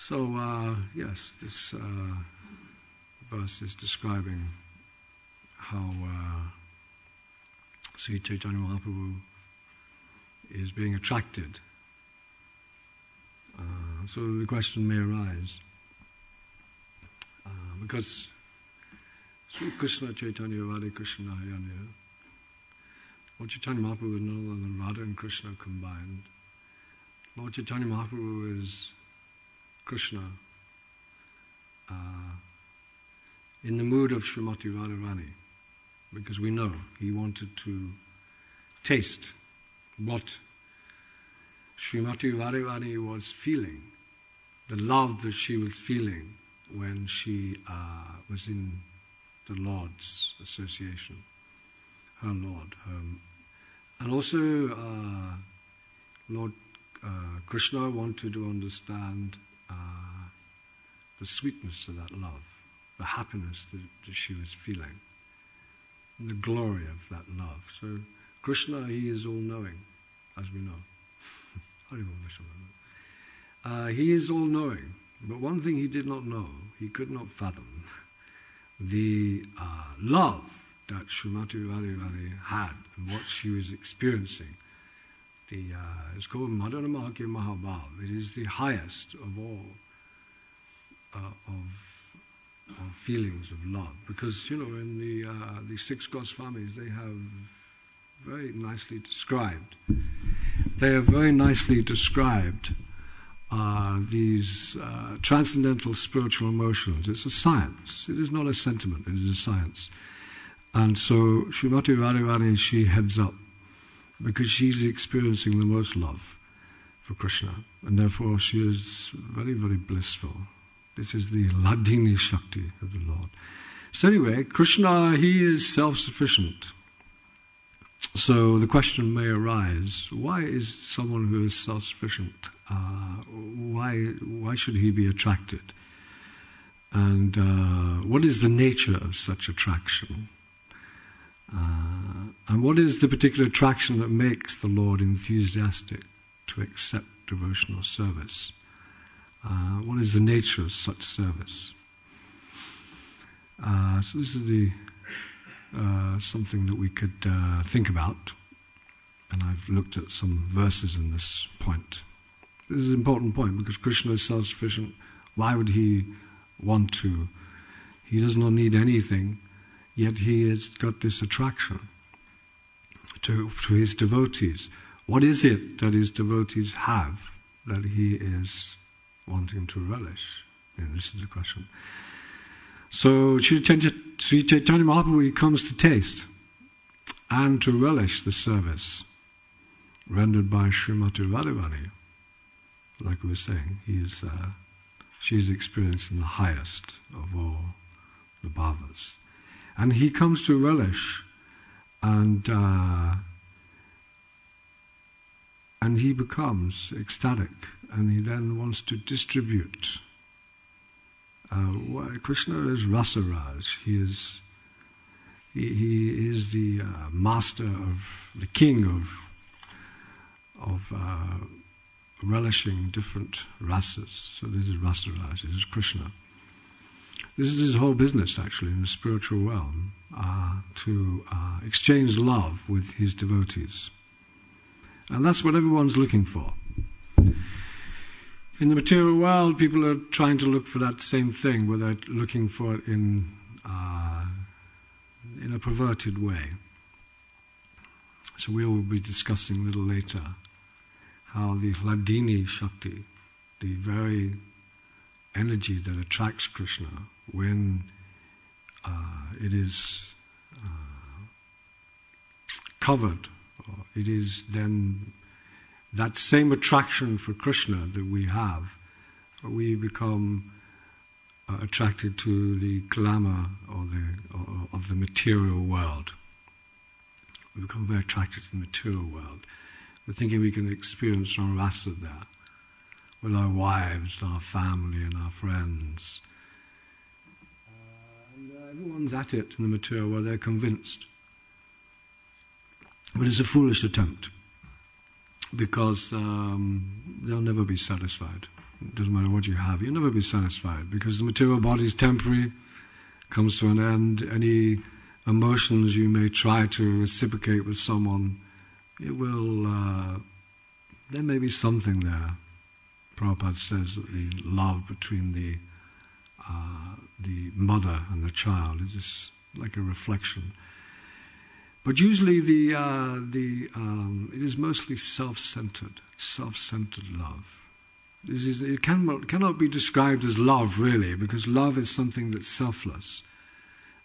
So, yes, this verse is describing how Sri Chaitanya Mahaprabhu is being attracted. So the question may arise, because Sri Krishna Chaitanya Radha Krishna Hayanya, Lord Chaitanya Mahaprabhu is no other than Radha and Krishna combined. Lord Chaitanya Mahaprabhu is Krishna in the mood of Srimati Radharani, because we know he wanted to taste what Srimati Radharani was feeling, the love that she was feeling when she was in the Lord's association, her Lord. And also Lord Krishna wanted to understand the sweetness of that love, the happiness that she was feeling, the glory of that love. So Krishna, he is all-knowing, as we know. He is all-knowing, but one thing he did not know, he could not fathom, the love that Srimati Radharani had and what she was experiencing. It's called Madhana Mahake Mahabhav. It is the highest of all of feelings of love, because in the six Goswamis they have very nicely described. They have very nicely described these transcendental spiritual emotions. It's a science. It is not a sentiment. It is a science. And so Srimati Radharani, she heads up because she's experiencing the most love for Krishna, and therefore she is very, very blissful. This is the Ladini Shakti of the Lord. So anyway, Krishna, he is self-sufficient. So the question may arise, why is someone who is self-sufficient, why should he be attracted? And what is the nature of such attraction? And what is the particular attraction that makes the Lord enthusiastic to accept devotional service? What is the nature of such service? So this is the something that we could think about, and I've looked at some verses in this point. This is an important point because Krishna is self-sufficient. Why would he want to? He does not need anything, yet he has got this attraction to his devotees. What is it that his devotees have that he is wanting to relish? This is the question. So Sri Chaitanya Mahaprabhu, he comes to taste and to relish the service rendered by Srimati Radharani. Like we were saying, she's experiencing the highest of all the bhavas. And he comes to relish, and he becomes ecstatic, and he then wants to distribute. Krishna is Rasaraj. He is the master of the king of relishing different rasas. So this is Rasaraj. This is Krishna. This is his whole business, actually, in the spiritual realm, to exchange love with his devotees. And that's what everyone's looking for. In the material world, people are trying to look for that same thing, but they're looking for it in a perverted way. So we will be discussing a little later how the Hladini Shakti, the very energy that attracts Krishna, when it is covered, or it is then that same attraction for Krishna that we have, we become attracted to the glamour of the material world. We become very attracted to the material world. We're thinking we can experience some rasa there with our wives and our family and our friends. And everyone's at it in the material world, they're convinced. But it's a foolish attempt, because they'll never be satisfied. It doesn't matter what you have, you'll never be satisfied, because the material body is temporary, comes to an end. Any emotions you may try to reciprocate with someone, it will, there may be something there. Prabhupada says that the love between the mother and the child is just like a reflection. But usually it is mostly self-centered love. It cannot be described as love, really, because love is something that's selfless.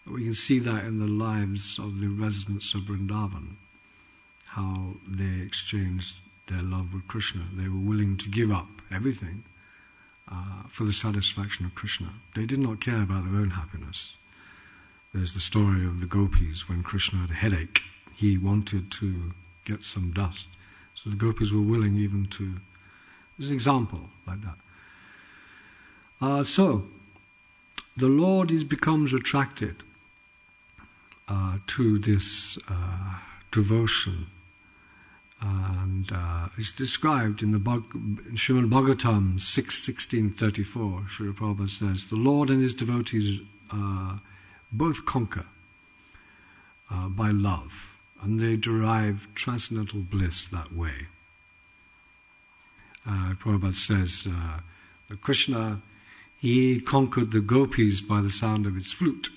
We can see that in the lives of the residents of Vrindavan, how they exchanged their love with Krishna. They were willing to give up everything for the satisfaction of Krishna. They did not care about their own happiness. There's the story of the gopis when Krishna had a headache. He wanted to get some dust. So the gopis were willing even to... There's an example like that. So, the Lord becomes attracted to this devotion. And it's described in the Srimad Bhagavatam 6.16.34. Srila Prabhupada says, the Lord and his devotees both conquer by love, and they derive transcendental bliss that way. Prabhupada says that Krishna, he conquered the gopis by the sound of his flute,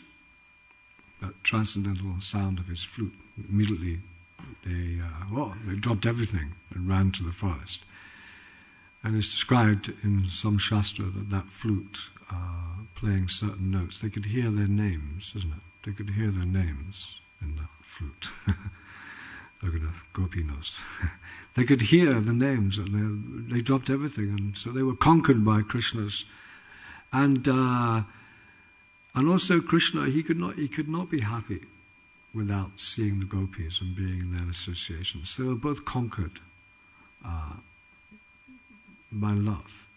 that transcendental sound of his flute. Immediately they dropped everything and ran to the forest. And it's described in some shastra that flute, playing certain notes, they could hear their names, isn't it? They could hear their names in that flute. Look at the gopi nose. They could hear the names, and they dropped everything, and so they were conquered by Krishna's. And also Krishna, he could not be happy without seeing the gopis and being in their association. So they were both conquered by love.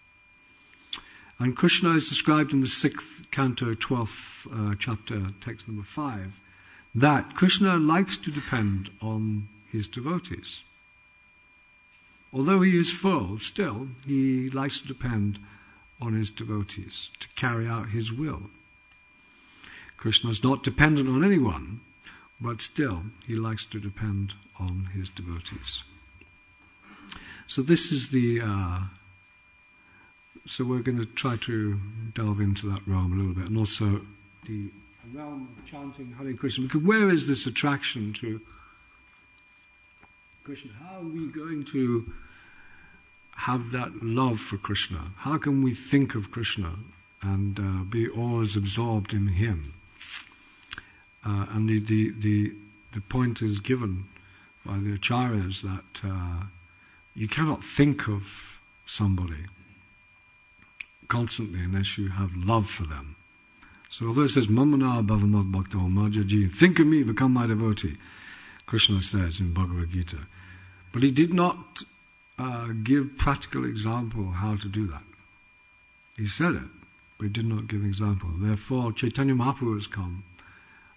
And Krishna is described in the 6th canto, 12th chapter, text number 5, that Krishna likes to depend on his devotees. Although he is full, still he likes to depend on his devotees to carry out his will. Krishna is not dependent on anyone, but still he likes to depend on his devotees. So this is so we're going to try to delve into that realm a little bit, and also the realm of chanting Hare Krishna. Because where is this attraction to Krishna? How are we going to have that love for Krishna? How can we think of Krishna and be always absorbed in him? And the point is given by the acharyas that you cannot think of somebody constantly unless you have love for them. So although it says, Mamana bhavanat bhakta majaji, think of me, become my devotee, Krishna says in Bhagavad Gita. But he did not give practical example how to do that. He said it, but he did not give example. Therefore, Chaitanya Mahaprabhu has come.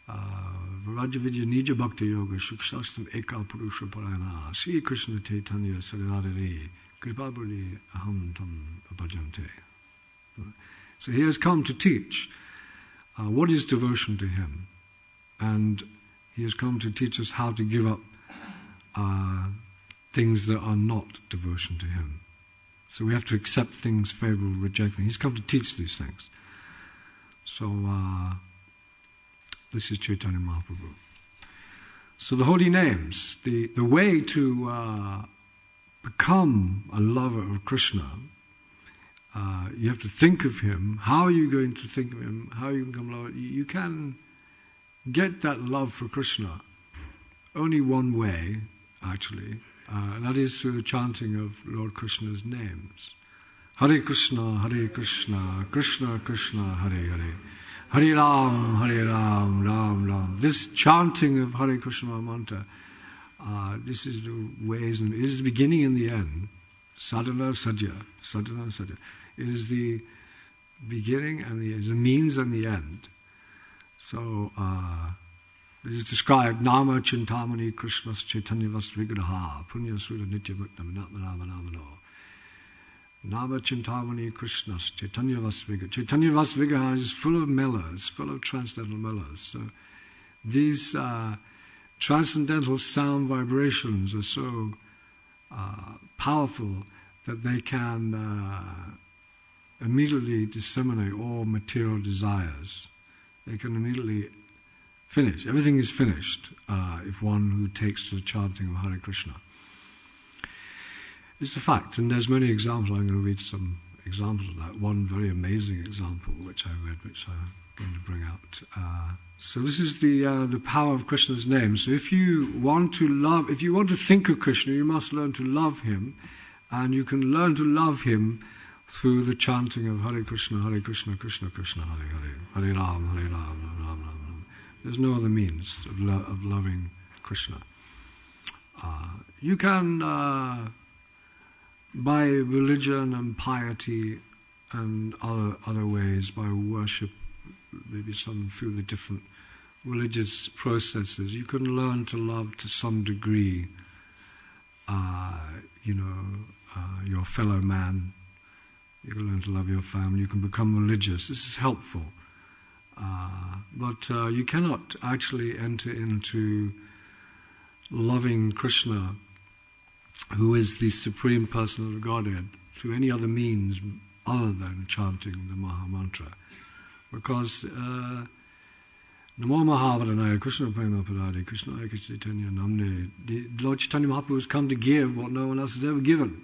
Vrajavidya Nija Bhakti Yoga Shukshastam Eka Purusha Parayana Sri Krishna Chaitanya Saradari Kripabhuri Aham Tam Bhajante. So he has come to teach what is devotion to him, and he has come to teach us how to give up things that are not devotion to him. So we have to accept things favorable, reject things. He's come to teach these things. So this is Chaitanya Mahaprabhu. So the holy names, the way to become a lover of Krishna, you have to think of him. How are you going to think of him? How you become lover? You can get that love for Krishna only one way, actually, and that is through the chanting of Lord Krishna's names. Hare Krishna, Krishna Krishna, Hare Hare. Hare Ram, Ram Ram. This chanting of Hare Krishna mantra, this is the ways, and it is the beginning and the end. Sadhana Sajya. It is the beginning and the end, the means and the end. So, this is described, Nama Chintamani Krishnas Chaitanya Vas Vigraha Punya Sura Nitya Bhaktam Natmanamano. Nama Chintamani Krishnas, Chaitanya Vasviga. Chaitanya Vasviga is full of mellows, full of transcendental mellows. So these transcendental sound vibrations are so powerful that they can immediately disseminate all material desires. They can immediately finish. Everything is finished if one who takes to the chanting of Hare Krishna. It's a fact, and there's many examples. I'm going to read some examples of that. One very amazing example which I read, which I'm going to bring out. So this is the power of Krishna's name. So if you want to think of Krishna, you must learn to love him, and you can learn to love him through the chanting of Hare Krishna, Krishna Krishna, Hare Hare, Hare Ram, Hare Ram, Ram Ram. There's no other means of loving Krishna. You can, by religion and piety and other ways, by worship, maybe through the different religious processes, you can learn to love to some degree, your fellow man. You can learn to love your family. You can become religious. This is helpful. But you cannot actually enter into loving Krishna, who is the Supreme Person of the Godhead, through any other means other than chanting the Maha Mantra. Because Namo Mahavadhanaya Krishna Prema Padade Krishna Eka Chaitanya Namne, the Lord Chaitanya Mahaprabhu has come to give what no one else has ever given,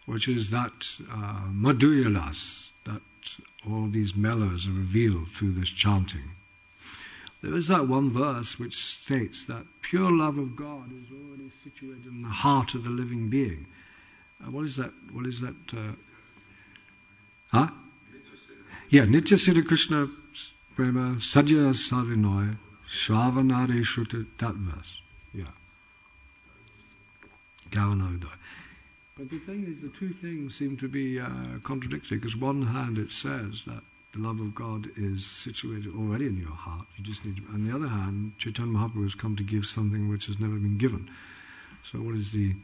which is that Madhurya Ras, that all these mellows are revealed through this chanting. There is that one verse which states that pure love of God is already situated in the heart of the living being. What is that? Yeah, Nitya Siddha Krishna Prema Sajya Savinoy Shravanare Shruta, that verse. Yeah. Gavanodai. But the thing is, the two things seem to be contradictory, because on one hand it says that the love of God is situated already in your heart. You just need to, on the other hand, Chaitanya Mahaprabhu has come to give something which has never been given. So what is the...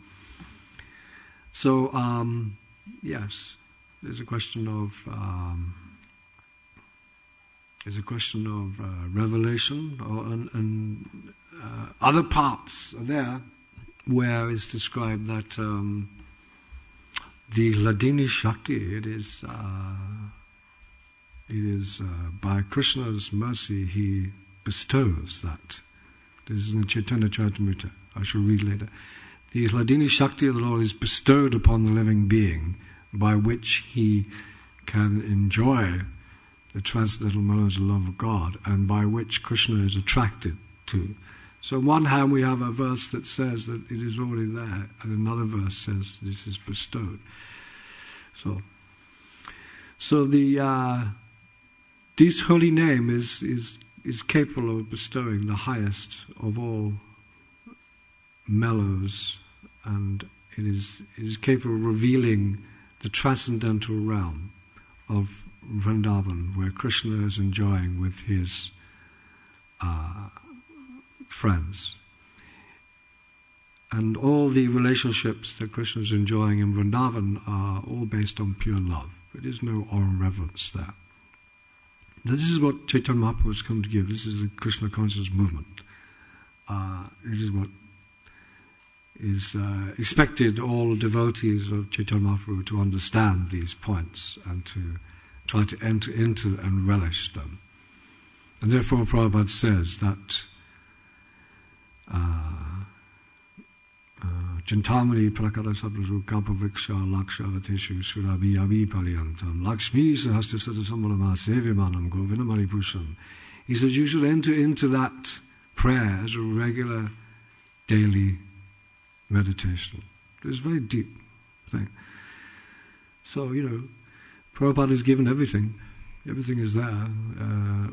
So, yes, there's a question of revelation, and other parts are there where it's described that the Hladini Shakti, it is by Krishna's mercy he bestows that. This is in Chaitanya Charitamrita. I shall read later. The Hladini Shakti of the Lord is bestowed upon the living being, by which he can enjoy the transcendental mellows of love of God, and by which Krishna is attracted to. So on one hand we have a verse that says that it is already there, and another verse says this is bestowed. So this holy name is capable of bestowing the highest of all mellows, and it is capable of revealing the transcendental realm of Vrindavan, where Krishna is enjoying with his friends. And all the relationships that Krishna is enjoying in Vrindavan are all based on pure love. There is no oral reverence there. This is what Chaitanya Mahaprabhu has come to give. This is the Krishna consciousness movement. This is what is expected all devotees of Chaitanya Mahaprabhu to understand these points and to try to enter into and relish them. And therefore Prabhupada says that Chintamani prakara sablasu kalpaviksha laksha avateshu surabi avi palyantam lakshmi sahastra sata sambalama sevimanam govinamari pusham. He says you should enter into that prayer as a regular daily meditation. It's a very deep thing. So, Prabhupada has given everything. Everything is there.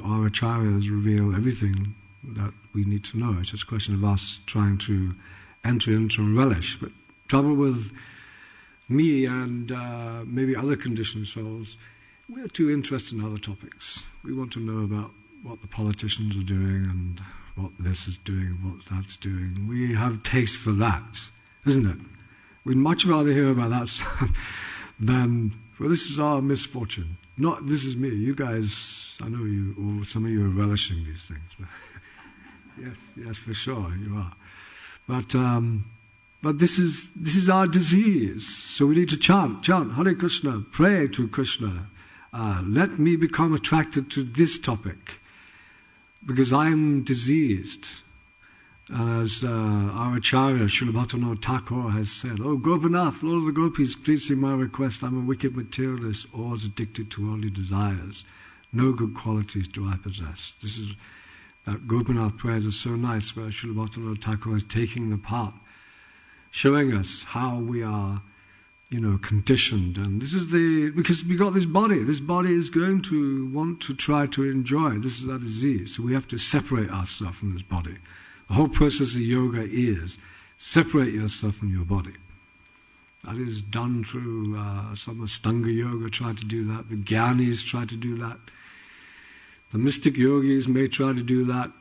Our acharyas reveal everything that we need to know. It's just a question of us trying to enter into and relish. But trouble with me and maybe other conditioned souls, we're too interested in other topics. We want to know about what the politicians are doing and what this is doing, what that's doing. We have taste for that, isn't it? We'd much rather hear about that stuff then, well, this is our misfortune. Not, this is me. You guys, I know you, or some of you are relishing these things. But yes, for sure, you are. But this is our disease. So we need to chant Hare Krishna, pray to Krishna. Let me become attracted to this topic, because I am diseased. As our Acharya, Srila Bhaktivinoda Thakur, has said, "Oh Gopinath, Lord of the Gopis, please see my request. I'm a wicked materialist, always addicted to worldly desires. No good qualities do I possess." This is that Gopinath prayers are so nice, where Srila Bhaktivinoda Thakur is taking the part, showing us how we are, conditioned. And this is because we got this body. This body is going to want to try to enjoy. This is our disease. So we have to separate ourselves from this body. The whole process of yoga is separate yourself from your body. That is done through some Astanga Yoga try to do that. The Jnanis try to do that. The mystic yogis may try to do that.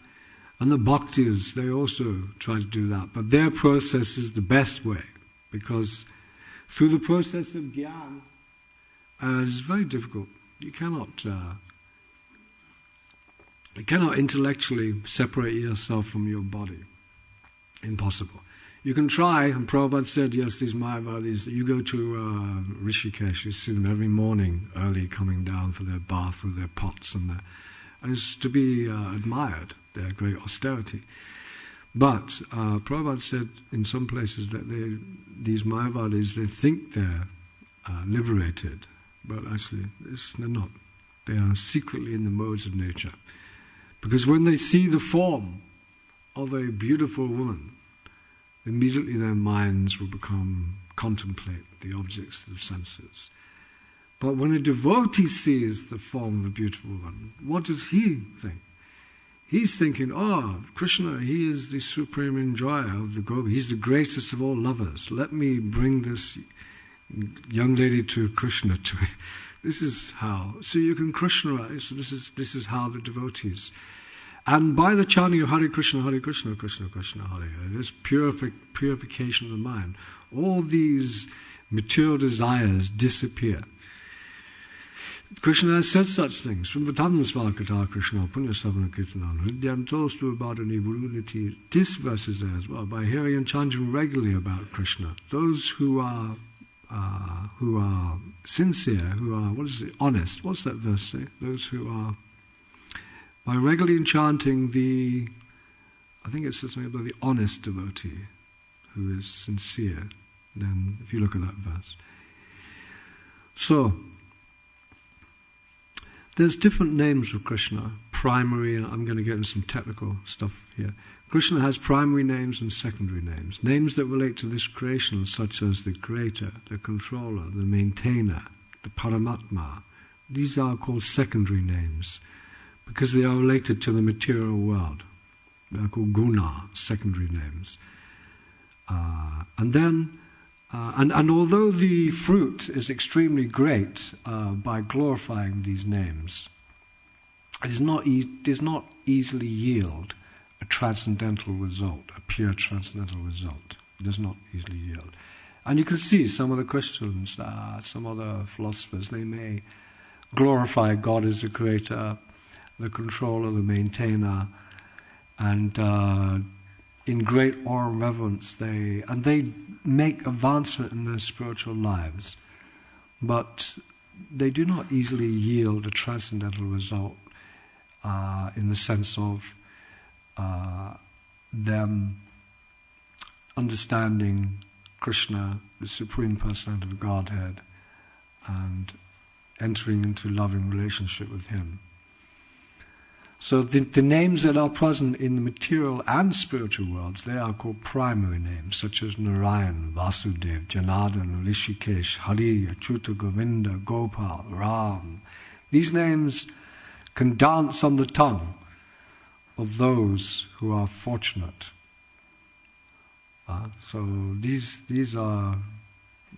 And the bhaktis, they also try to do that. But their process is the best way, because through the process of jnana, it's very difficult. You cannot intellectually separate yourself from your body. Impossible. You can try, and Prabhupada said, yes, these Mayavadis, you go to Rishikesh, you see them every morning early coming down for their bath with their pots and it's to be admired, their great austerity. But Prabhupada said in some places that these Mayavadis, they think they're liberated, but actually they're not. They are secretly in the modes of nature. Because when they see the form of a beautiful woman, immediately their minds will contemplate the objects of the senses. But when a devotee sees the form of a beautiful woman, what does he think? He's thinking, Krishna, he is the supreme enjoyer of the Gopi. He's the greatest of all lovers. Let me bring this young lady to Krishna to me. This is how. So you can Krishnaize. So this is how the devotees. And by the chanting of Hare Krishna, Krishna Krishna, Hare Hare, this purification of the mind, all these material desires disappear. Krishna has said such things. From Vatanam Svalakata Krishna, Punya Savana Kirtanan, Hridyantostu Abadani Vuruniti. This verse is there as well. By hearing and chanting regularly about Krishna, those who are sincere, who are, honest. What's that verse say? Those who are, by regularly chanting I think it says something about the honest devotee, who is sincere. Then, if you look at that verse. So, there's different names of Krishna, primary, and I'm going to get into some technical stuff here. Krishna has primary names and secondary names. Names that relate to this creation, such as the creator, the controller, the maintainer, the Paramatma. These are called secondary names because they are related to the material world. They are called guna, secondary names. And although the fruit is extremely great by glorifying these names, it does not easily yield a transcendental result, a pure transcendental result. It does not easily yield. And you can see some of the Christians, some other philosophers, they may glorify God as the creator, the controller, the maintainer, and in great awe and reverence they make advancement in their spiritual lives, but they do not easily yield a transcendental result in the sense of them understanding Krishna, the Supreme Personality of Godhead, and entering into loving relationship with Him. So the names that are present in the material and spiritual worlds, they are called primary names, such as Narayan, Vasudev, Janardana, Rishikesh, Hari, Achyuta, Govinda, Gopal, Ram. These names can dance on the tongue of those who are fortunate. So these are,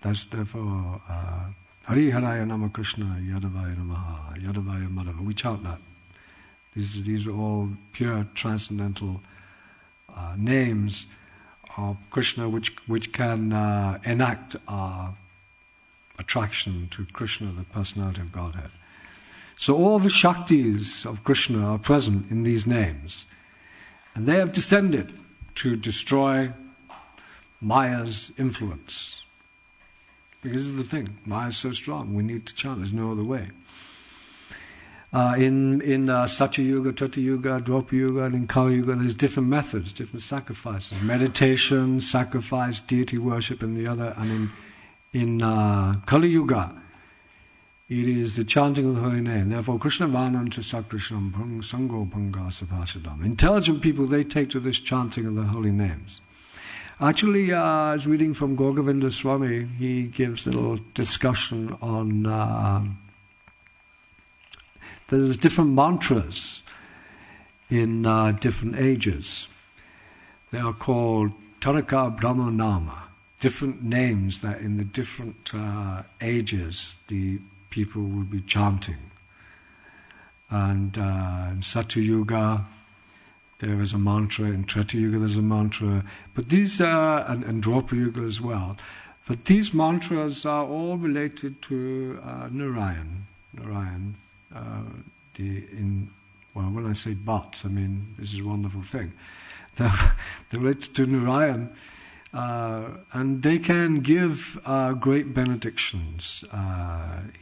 that's therefore, Hari Haraya Nama Krishna, Yadavaya Namaha, Yadavaya Madhava. We chant that. These are all pure transcendental names of Krishna which can enact our attraction to Krishna, the personality of Godhead. So all the Shaktis of Krishna are present in these names, and they have descended to destroy Maya's influence. Because this is the thing, Maya is so strong, we need to chant, there's no other way. In Satya Yuga, Treta Yuga, Dwapara Yuga, and in Kali Yuga, there's different methods, different sacrifices. Meditation, sacrifice, deity worship, and the other. And in Kali Yuga, it is the chanting of the holy name. Therefore, Krishna Vanam to Sakrishnam Sango Bhanga Sapashadam. Intelligent people, they take to this chanting of the holy names. Actually, I was reading from Gaura Swami. He gives a little discussion on there's different mantras in different ages. They are called Taraka Brahma Nama, different names that in the different ages the people will be chanting. And in Satya Yuga there is a mantra, in Treta Yuga there's a mantra, but these and Dwapara Yuga as well. But these mantras are all related to Narayan. When I say but, I mean this is a wonderful thing. They're related to Narayan, and they can give great benedictions.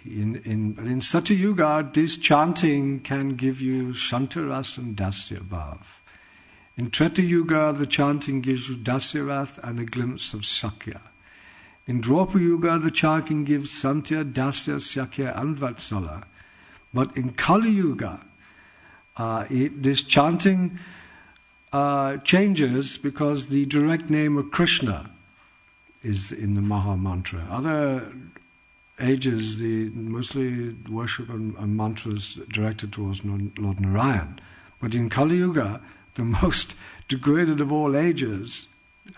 In Satya Yuga, this chanting can give you Shantaras and Dasya Bhav. In Treta Yuga, the chanting gives you Dasya Rath and a glimpse of Sakya. In Dwapara Yuga, the chanting gives Santya, Dasya, Sakya and Vatsala. But in Kali Yuga, this chanting changes because the direct name of Krishna is in the Maha Mantra. Other ages, mostly worship and mantras directed towards Lord Narayan. But in Kali Yuga, the most degraded of all ages,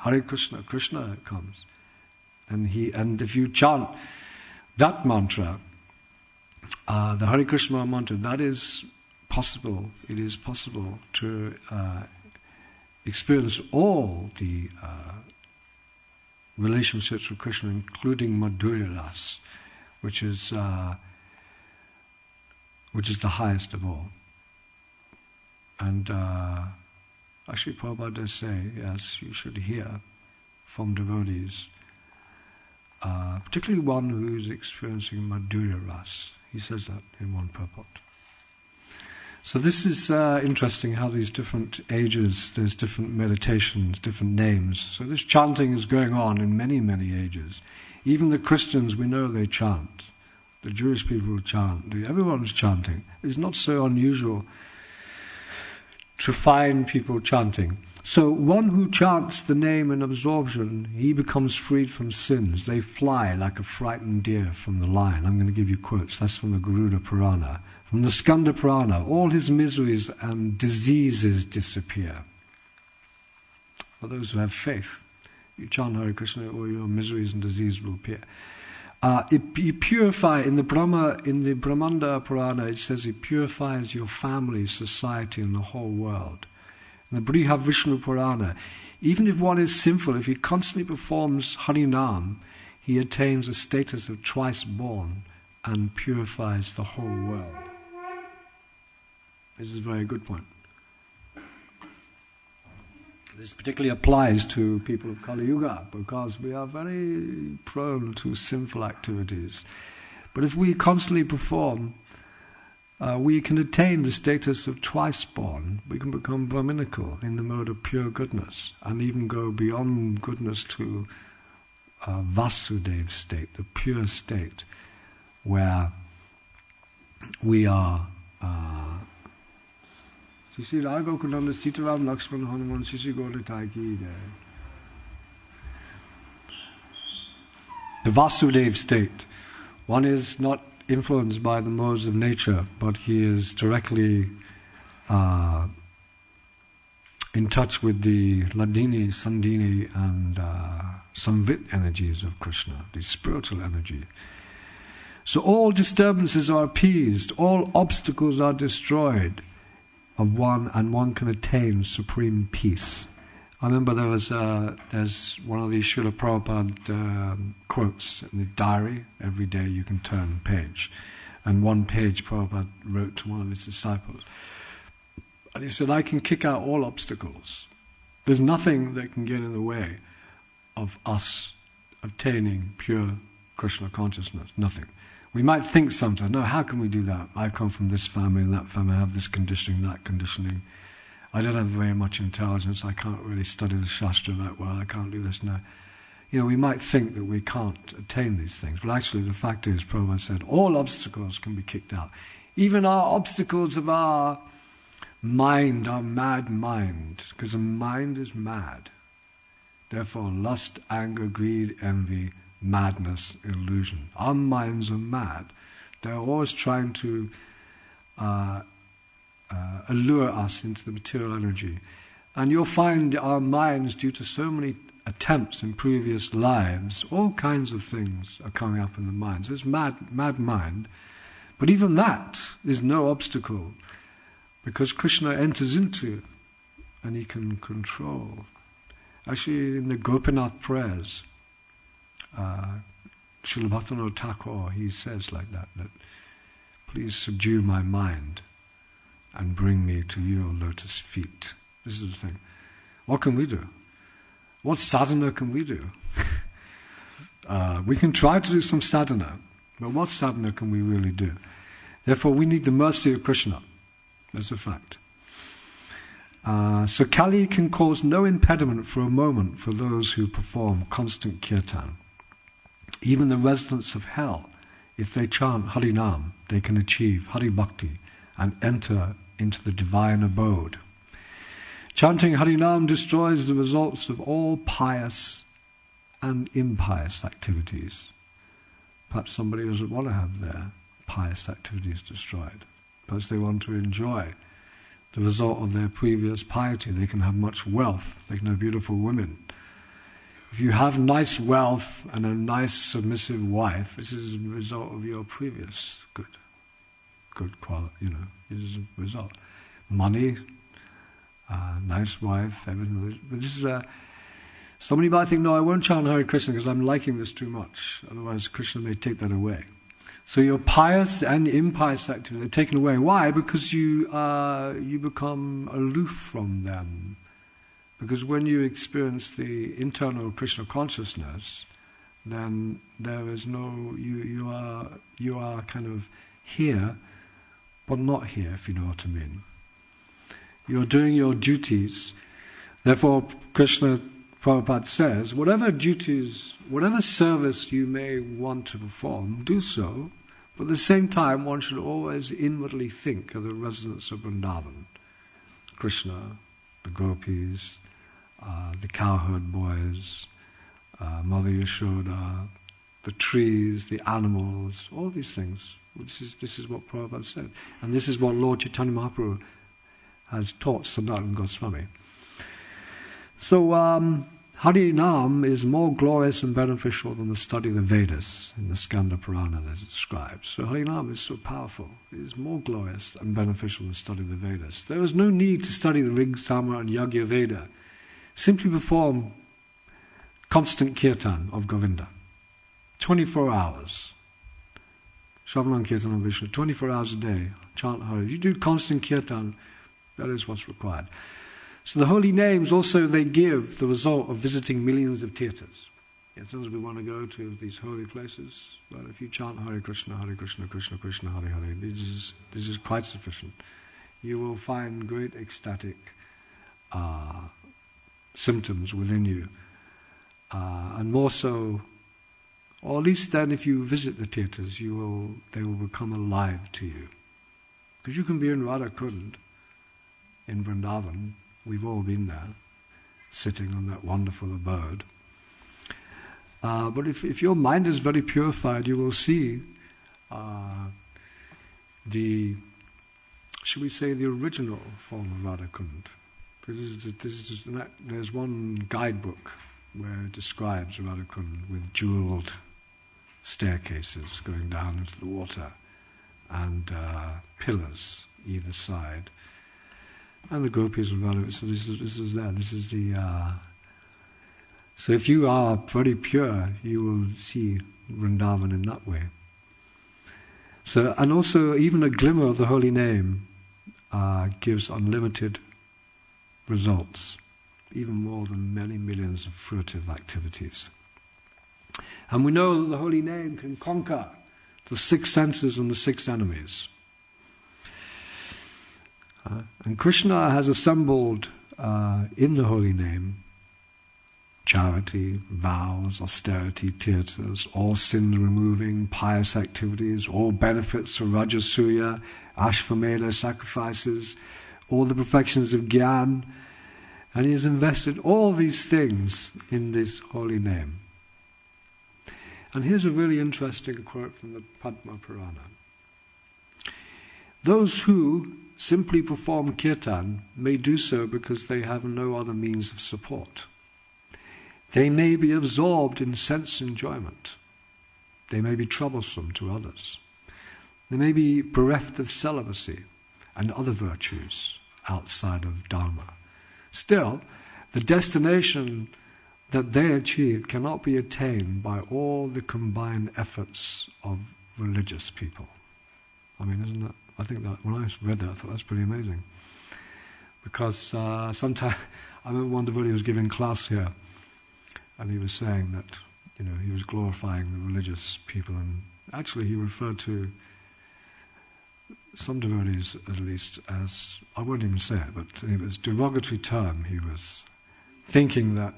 Hare Krishna, Krishna comes. And if you chant that mantra, the Hare Krishna mantra, that is possible. It is possible to experience all the relationships with Krishna, including Madhurya Ras, which is the highest of all. And actually, Prabhupada does say, yes, you should hear from devotees, particularly one who is experiencing Madhurya Ras. He says that in one purport. So this is interesting how these different ages, there's different meditations, different names. So this chanting is going on in many, many ages. Even the Christians, we know they chant. The Jewish people chant. Everyone's chanting. It's not so unusual to find people chanting. So one who chants the name in absorption, he becomes freed from sins. They fly like a frightened deer from the lion. I'm going to give you quotes. That's from the Garuda Purana. From the Skanda Purana, all his miseries and diseases disappear. For those who have faith, you chant Hare Krishna, all your miseries and diseases will appear. You purify, in the Brahmanda Purana, it says it purifies your family, society, and the whole world. In the Brihad Vishnu Purana, even if one is sinful, if he constantly performs Harinam, he attains a status of twice born and purifies the whole world. This is a very good point. This particularly applies to people of Kali Yuga, because we are very prone to sinful activities. But if we constantly perform, we can attain the status of twice born. We can become Brahminical in the mode of pure goodness, and even go beyond goodness to Vasudeva state, the pure state, where we are Sisi Rago Kunanda Sitaram Lakshman Hanuman Sisi Godatai Ki Jai. The Vasudeva state, one is not influenced by the modes of nature, but he is directly in touch with the Ladini, Sandini and Samvit energies of Krishna, the spiritual energy. So all disturbances are appeased, all obstacles are destroyed, and one can attain supreme peace. I remember there's one of these Srila Prabhupada quotes in the diary. Every day you can turn a page. And one page Prabhupada wrote to one of his disciples. And he said, I can kick out all obstacles. There's nothing that can get in the way of us obtaining pure Krishna consciousness. Nothing. We might think sometimes, no, how can we do that? I come from this family and that family, I have this conditioning, that conditioning. I don't have very much intelligence, I can't really study the Shastra that well, I can't do this now. You know, we might think that we can't attain these things, but actually the fact is, Prabhupada said, all obstacles can be kicked out. Even our obstacles of our mind, our mad mind, because the mind is mad. Therefore, lust, anger, greed, envy, madness, illusion. Our minds are mad. They're always trying to allure us into the material energy. And you'll find our minds, due to so many attempts in previous lives, all kinds of things are coming up in the minds. It's mad mind. But even that is no obstacle, because Krishna enters into it and he can control. Actually, in the Gopinath prayers, Srila Bhaktivinoda Thakur, he says like that please subdue my mind and bring me to your lotus feet. This is the thing. What can we do? What sadhana can we do? We can try to do some sadhana, but what sadhana can we really do? Therefore, we need the mercy of Krishna. That's a fact. So Kali can cause no impediment for a moment for those who perform constant kirtan. Even the residents of hell, if they chant Harinam, they can achieve Hari Bhakti and enter into the divine abode. Chanting Harinam destroys the results of all pious and impious activities. Perhaps somebody doesn't want to have their pious activities destroyed. Perhaps they want to enjoy the result of their previous piety. They can have much wealth, they can have beautiful women. If you have nice wealth and a nice submissive wife, this is a result of your previous good quality, this is a result. Money, nice wife, everything. But this is somebody might think, no, I won't chant Hare Krishna because I'm liking this too much. Otherwise Krishna may take that away. So your pious and impious activity are taken away. Why? Because you become aloof from them. Because when you experience the internal Krishna consciousness, then there is no, you are kind of here, but not here, if you know what I mean. You're doing your duties. Therefore, Krishna Prabhupada says, whatever duties, whatever service you may want to perform, do so. But at the same time, one should always inwardly think of the residents of Vrindavan. Krishna, the gopis, the cowherd boys, Mother Yashoda, the trees, the animals, all these things. This is what Prabhupada said. And this is what Lord Chaitanya Mahaprabhu has taught Sanatana Goswami. So, Harinam is more glorious and beneficial than the study of the Vedas in the Skanda Purana as it describes. So Harinam is so powerful. It is more glorious and beneficial than the study of the Vedas. There is no need to study the Rig, Sama and Yagya Veda. Simply perform constant kirtan of Govinda. 24 hours. Shravanam Kirtan of Vishnu, 24 hours a day. Chant Hare. If you do constant kirtan, that is what's required. So the holy names also, they give the result of visiting millions of tirthas. Sometimes we want to go to these holy places, but if you chant Hare Krishna, Krishna Krishna, Hare Hare, this is quite sufficient. You will find great ecstatic symptoms within you. And more so, or at least then if you visit the tirthas, they will become alive to you. Because you can be in Radha Kund, in Vrindavan. We've all been there, sitting on that wonderful abode. But if your mind is very purified, you will see should we say, the original form of Radha Kund. Because there's one guidebook where it describes Radha Kund with jeweled staircases going down into the water and pillars either side. And the gopis will value it. So this is there. This is the. So if you are very pure, you will see Vrindavan in that way. So, and also even a glimmer of the holy name gives unlimited results, even more than many millions of fruitive activities. And we know that the holy name can conquer the 6 senses and the 6 enemies. And Krishna has assembled in the holy name charity, vows, austerity, tirthas, all sin removing, pious activities, all benefits of Rajasuya, Ashvamedha sacrifices, all the perfections of Gyan, and he has invested all these things in this holy name. And here's a really interesting quote from the Padma Purana. Those who simply perform kirtan may do so because they have no other means of support. They may be absorbed in sense enjoyment. They may be troublesome to others. They may be bereft of celibacy and other virtues outside of Dharma. Still, the destination that they achieve cannot be attained by all the combined efforts of religious people. I mean, isn't that? I think that when I read that, I thought that's pretty amazing. Because sometimes I remember one devotee was giving class here, and he was saying that, he was glorifying the religious people, and actually he referred to some devotees, at least, as, I won't even say it, but it was a derogatory term. He was thinking that,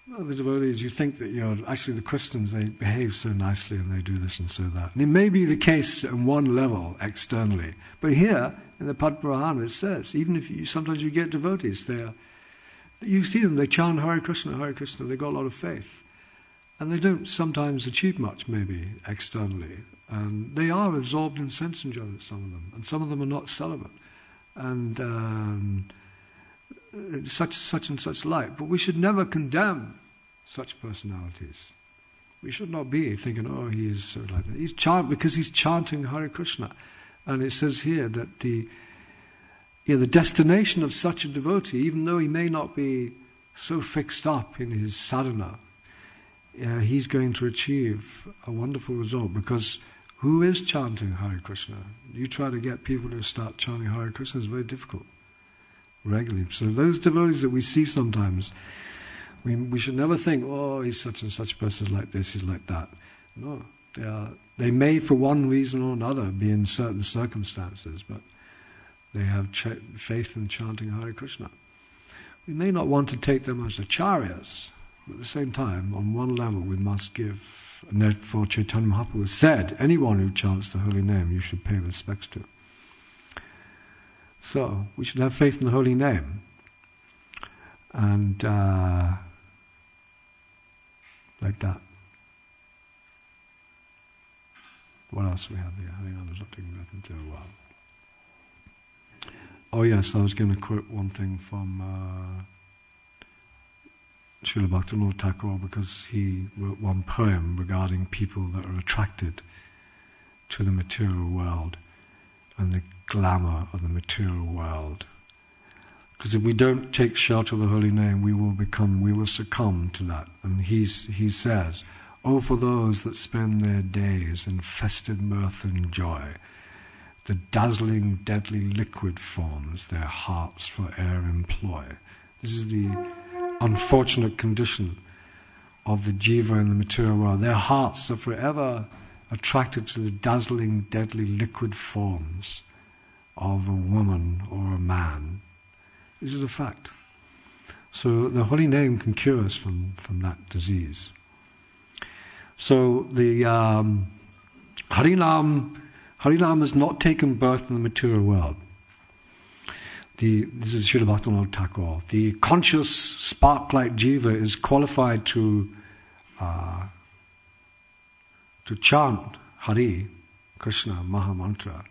the devotees, you think that actually the Christians, they behave so nicely and they do this and so that. And it may be the case on one level externally, but here in the Padma Purana it says, even if sometimes you get devotees, you see them, they chant Hare Krishna, they've got a lot of faith. And they don't sometimes achieve much, maybe, externally. And they are absorbed in sense enjoyment, some of them. And some of them are not celibate. And such and such like. But we should never condemn such personalities. We should not be thinking, oh, he is so like that. Because he's chanting Hare Krishna. And it says here that the destination of such a devotee, even though he may not be so fixed up in his sadhana, he's going to achieve a wonderful result, because who is chanting Hare Krishna? You try to get people to start chanting Hare Krishna, it's very difficult regularly. So those devotees that we see sometimes, we should never think, oh, he's such and such person, like this, he's like that. No, they may for one reason or another be in certain circumstances, but they have faith in chanting Hare Krishna. We may not want to take them as acharyas, but at the same time, on one level, we must give. And therefore, Chaitanya Mahaprabhu said, anyone who chants the holy name, you should pay respects to. So, we should have faith in the holy name. And like that. What else do we have here? I was not taking that into a while. Oh yes, I was going to quote one thing from Srila Bhaktivinoda Thakur, because he wrote one poem regarding people that are attracted to the material world and the glamour of the material world. Because if we don't take shelter of the holy name, we will succumb to that. And he says, "Oh, for those that spend their days in festive mirth and joy, the dazzling, deadly liquid forms their hearts for air employ." This is the unfortunate condition of the jiva in the material world. Their hearts are forever attracted to the dazzling, deadly liquid forms of a woman or a man. This is a fact. So the holy name can cure us from that disease. So the Harinam has not taken birth in the material world. This is Srila Bhaktivinoda Thakur. The conscious spark-like jiva is qualified to chant Hari, Krishna, Mahamantra,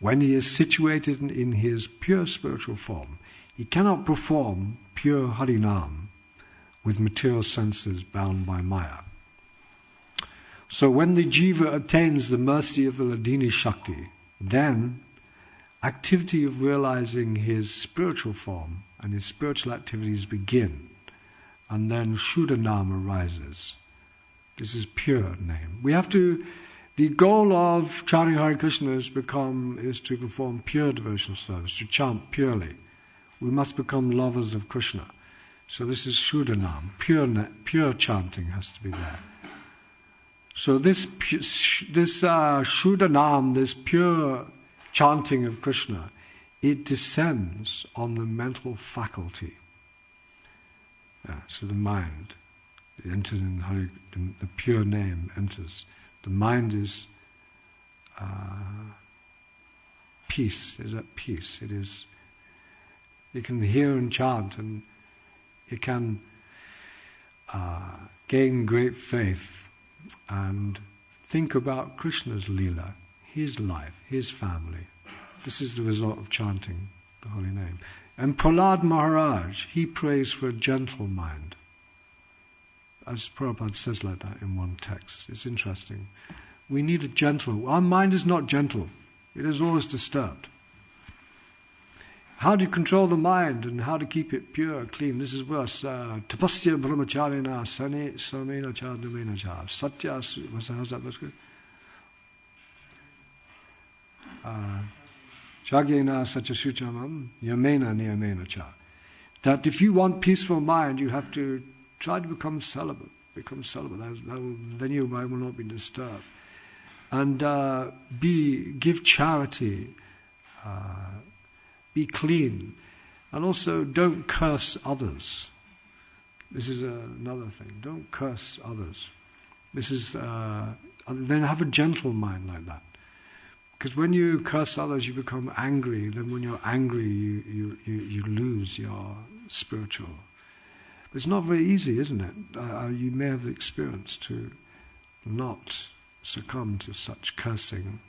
when he is situated in his pure spiritual form. He cannot perform pure Harinam with material senses bound by Maya. So when the jiva attains the mercy of the Ladini Shakti, then activity of realizing his spiritual form and his spiritual activities begin, and then Shuddha Nam arises. This is pure name. The goal of chanting Hare Krishna is to perform pure devotional service, to chant purely. We must become lovers of Krishna. So this is Shuddha Nam, pure chanting has to be there. So this Shuddha Nam, this pure chanting of Krishna, it descends on the mental faculty. So the mind, it enters in the pure name enters. The mind is peace, is at peace. You can hear and chant, and you can gain great faith and think about Krishna's Leela, his life, his family. This is the result of chanting the holy name. And Prahlad Maharaj, he prays for a gentle mind. As Prabhupada says like that in one text. It's interesting. We need a gentle. Our mind is not gentle. It is always disturbed. How do you control the mind and how to keep it pure, clean? This is verse. Tapasya brahmacharina sane samena cha dumena cha. Satya, how's that verse good? Chagyena satyasuchamam yamena niyamena cha. That if you want peaceful mind, you have to try to become celibate. Then your mind will not be disturbed. And give charity, be clean, and also don't curse others. This is another thing. Don't curse others. This is then have a gentle mind like that. Because when you curse others, you become angry. Then when you're angry, you lose your spiritual. But it's not very easy, isn't it? You may have the experience to not succumb to such cursing.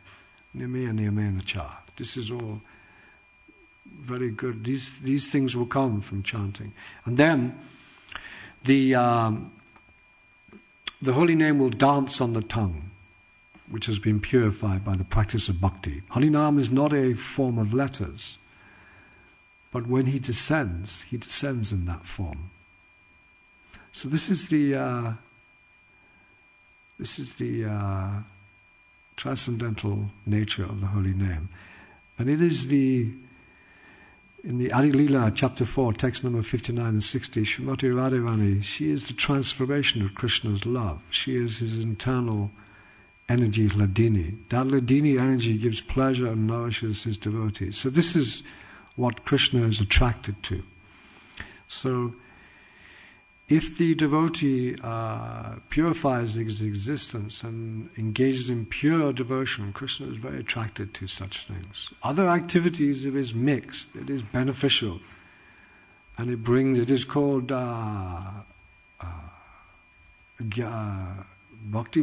This is all very good. These things will come from chanting. And then the holy name will dance on the tongue, which has been purified by the practice of bhakti. Harinam is not a form of letters, but when he descends in that form. So this is the transcendental nature of the holy name. And it is in the Adi Leela, chapter 4, text number 59 and 60, Srimati Radharani, she is the transformation of Krishna's love. She is his internal energy, Hladini. That Hladini energy gives pleasure and nourishes his devotees. So this is what Krishna is attracted to. So if the devotee purifies his existence and engages in pure devotion, Krishna is very attracted to such things. Other activities, if it's mixed, it is beneficial. And it is called Bhakti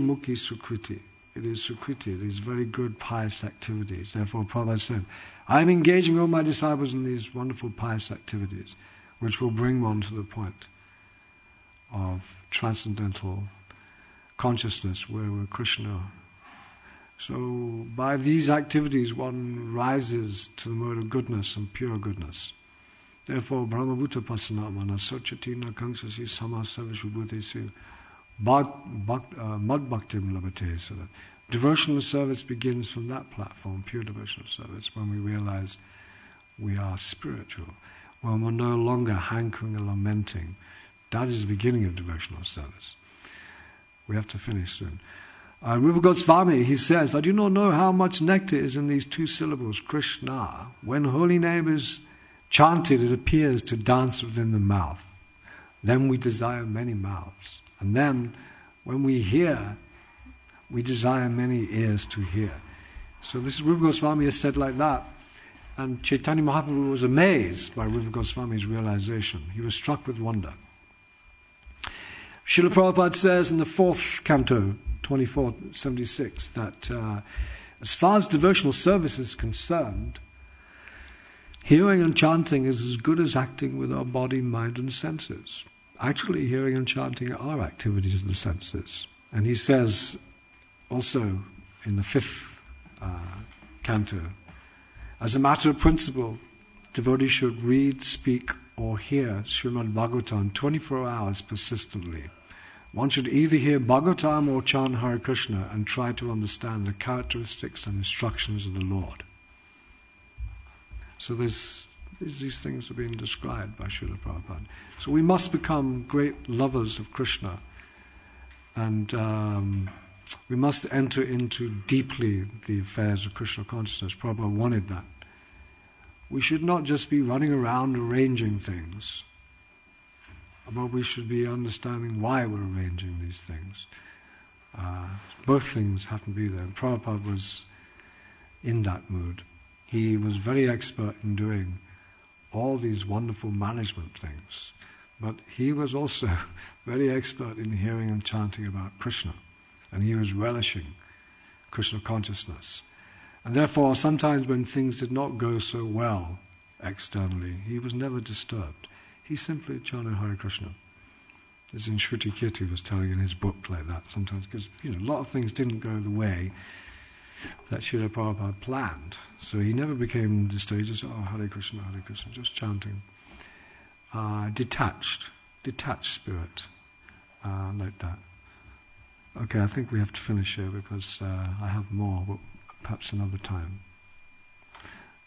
Mukhi Sukriti. It is Sukriti, it is very good pious activities. Therefore Prabhupada said, I am engaging all my disciples in these wonderful pious activities, which will bring one to the point of transcendental consciousness where we're Krishna. So by these activities one rises to the mode of goodness and pure goodness. Therefore Brahmabhuta Pasanatmana Sochatina Kangsasi Samasavishubhutesu Mad Bhaktim Labate. So that devotional service begins from that platform, pure devotional service, when we realize we are spiritual, when we're no longer hankering and lamenting. That is the beginning of devotional service. We have to finish soon. Rupa Goswami, he says, I do not know how much nectar is in these two syllables, Krishna. When holy name is chanted, it appears to dance within the mouth. Then we desire many mouths. And then, when we hear, we desire many ears to hear. So this is Rupa Goswami has said like that. And Chaitanya Mahaprabhu was amazed by Rupa Goswami's realization. He was struck with wonder. Srila Prabhupada says in the 4th canto, 2476, that as far as devotional service is concerned, hearing and chanting is as good as acting with our body, mind and senses. Actually, hearing and chanting are activities of the senses. And he says also in the 5th canto, As a matter of principle, devotees should read, speak, or hear Srimad Bhagavatam 24 hours persistently. One should either hear Bhagavatam or chant Hare Krishna and try to understand the characteristics and instructions of the Lord. So these things are being described by Srila Prabhupada. So we must become great lovers of Krishna, and we must enter into deeply the affairs of Krishna consciousness. Prabhupada wanted that. We should not just be running around arranging things, but we should be understanding why we're arranging these things. Both things have to be there. And Prabhupada was in that mood. He was very expert in doing all these wonderful management things, but he was also very expert in hearing and chanting about Krishna, and he was relishing Krishna consciousness. And therefore, sometimes when things did not go so well externally, he was never disturbed. He simply chanted Hare Krishna. As in Shruti Kirti was telling in his book like that sometimes, because a lot of things didn't go the way that Srila Prabhupada planned. So he never became disturbed, just, Hare Krishna, just chanting. Detached spirit, like that. Okay, I think we have to finish here because I have more, but perhaps another time.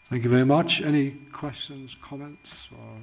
Thank you very much. Any questions, comments, or...